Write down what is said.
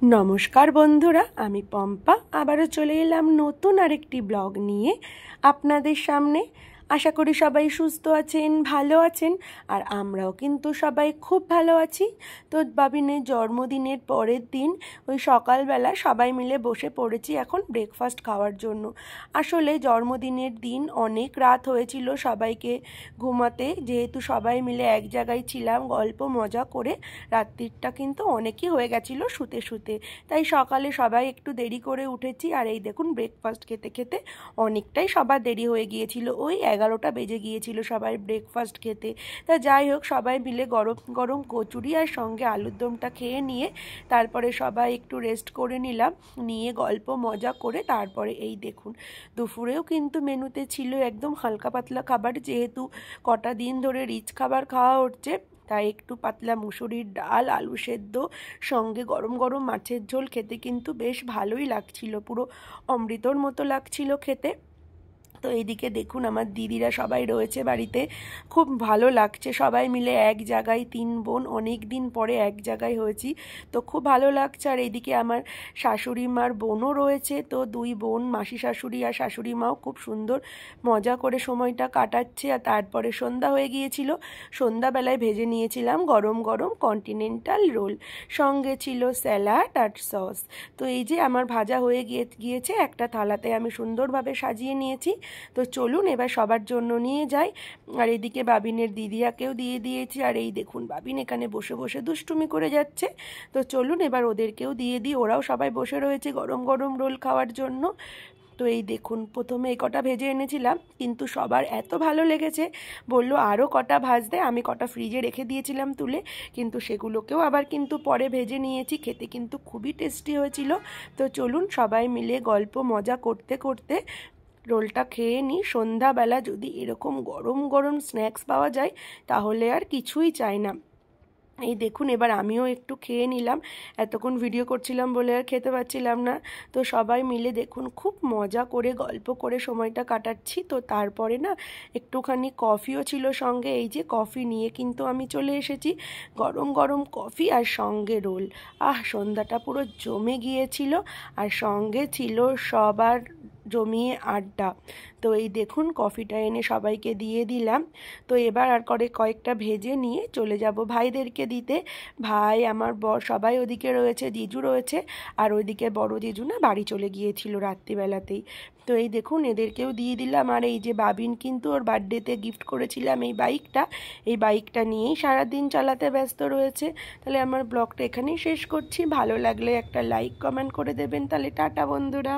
নমস্কার বন্ধুরা, আমি পম্পা আবারও চলে এলাম নতুন আরেকটি ব্লগ নিয়ে আপনাদের সামনে। আশা করি সবাই সুস্থ আছেন, ভালো আছেন, আর আমরাও কিন্তু সবাই খুব ভালো আছি। তো বাবিনের জন্মদিনের পরের দিন ওই সকালবেলা সবাই মিলে বসে পড়েছি এখন ব্রেকফাস্ট খাওয়ার জন্য। আসলে জন্মদিনের দিন অনেক রাত হয়েছিল সবাইকে ঘুমাতে, যেহেতু সবাই মিলে এক জায়গায় ছিলাম গল্প মজা করে রাত্রিটা কিন্তু অনেকই হয়ে গেছিলো শুতে শুতে। তাই সকালে সবাই একটু দেরি করে উঠেছি, আর এই দেখুন ব্রেকফাস্ট খেতে খেতে অনেকটাই সবার দেরি হয়ে গিয়েছিল, ওই 11টা বেজে গিয়েছিল সবাই ব্রেকফাস্ট খেতে। তা যাই হোক, সবাই মিলে গরম গরম কচুরি আর সঙ্গে আলুর দমটা খেয়ে নিয়ে তারপরে সবাই একটু রেস্ট করে নিলাম, নিয়ে গল্প মজা করে তারপরে এই দেখুন দুপুরেও কিন্তু মেনুতে ছিল একদম হালকা পাতলা খাবার, যেহেতু কটা দিন ধরে রিচ খাবার খাওয়া হচ্ছে, তাই একটু পাতলা মুসুরির ডাল, আলু সেদ্ধ, সঙ্গে গরম গরম মাছের ঝোল খেতে কিন্তু বেশ ভালোই লাগছিল, পুরো অমৃতর মতো লাগছিল খেতে। তো এইদিকে দেখুন আমার দিদিরা সবাই রয়েছে বাড়িতে, খুব ভালো লাগছে সবাই মিলে এক জায়গায়, 3 বোন অনেক দিন পরে এক জায়গায় হয়েছি, তো খুব ভালো লাগছে। আর এইদিকে আমার শাশুড়ি মার বোনও রয়েছে, তো 2 বোন, মাসি শাশুড়ি আর শাশুড়ি মাও খুব সুন্দর মজা করে সময়টা কাটাচ্ছে। আর তারপরে সন্ধ্যা হয়ে গিয়েছিল, সন্ধ্যাবেলায় ভেজে নিয়েছিলাম গরম গরম কন্টিনেন্টাল রোল, সঙ্গে ছিল স্যালাড আর সস। তো এই যে আমার ভাজা হয়ে গিয়েছে, একটা থালাতে আমি সুন্দরভাবে সাজিয়ে নিয়েছি। তো চলুন এবার সবার জন্য নিয়ে যাই। আর এদিকে বাবিনের দিদিয়াকেও দিয়ে দিয়েছি, আর এই দেখুন বাবিন এখানে বসে বসে দুষ্টুমি করে যাচ্ছে। তো চলুন এবার ওদেরকেও দিয়ে দিই, ওরাও সবাই বসে রয়েছে গরম গরম রোল খাওয়ার জন্য। তো এই দেখুন প্রথমে এই কটা ভেজে এনেছিলাম, কিন্তু সবার এত ভালো লেগেছে, বললো আরও কটা ভাজতে। আমি কটা ফ্রিজে রেখে দিয়েছিলাম তুলে, কিন্তু সেগুলোকেও আবার কিন্তু পরে ভেজে নিয়েছি, খেতে কিন্তু খুবই টেস্টি হয়েছিল। তো চলুন সবাই মিলে গল্প মজা করতে করতে রোলটা খেয়ে নিই। সন্ধ্যাবেলা যদি এরকম গরম গরম স্ন্যাক্স পাওয়া যায় তাহলে আর কিছুই চাই না। এই দেখুন এবার আমিও একটু খেয়ে নিলাম, এতক্ষণ ভিডিও করছিলাম বলে আর খেতে পাচ্ছিলাম না। তো সবাই মিলে দেখুন খুব মজা করে গল্প করে সময়টা কাটাচ্ছি। তো তারপরে না একটুখানি কফিও ছিল সঙ্গে, এই যে কফি নিয়ে কিন্তু আমি চলে এসেছি, গরম গরম কফি আর সঙ্গে রোল। সন্ধ্যাটা পুরো জমে গিয়েছিল, আর সঙ্গে ছিল সবার জমিয়ে আড্ডা। তো এই দেখুন কফিটা এনে সবাইকে দিয়ে দিলাম। তো এবার আর কয়েকটা ভেজে নিয়ে চলে যাব ভাইদেরকে দিতে। ভাই, আমার বর সবাই ওদিকে রয়েছে, জিজু রয়েছে, আর ওইদিকে বড় জিজু না বাড়ি চলে গিয়েছিল রাত্রিবেলাতেই। তো এই দেখুন এদেরকেও দিয়ে দিলাম। আর এই যে বাবিন কিন্তু ওর বার্থডেতে গিফট করেছিলাম এই বাইকটা নিয়েই সারাদিন চালাতে ব্যস্ত রয়েছে। তাহলে আমার ব্লগটা এখানেই শেষ করছি, ভালো লাগলে একটা লাইক কমেন্ট করে দেবেন। তাহলে টাটা বন্ধুরা।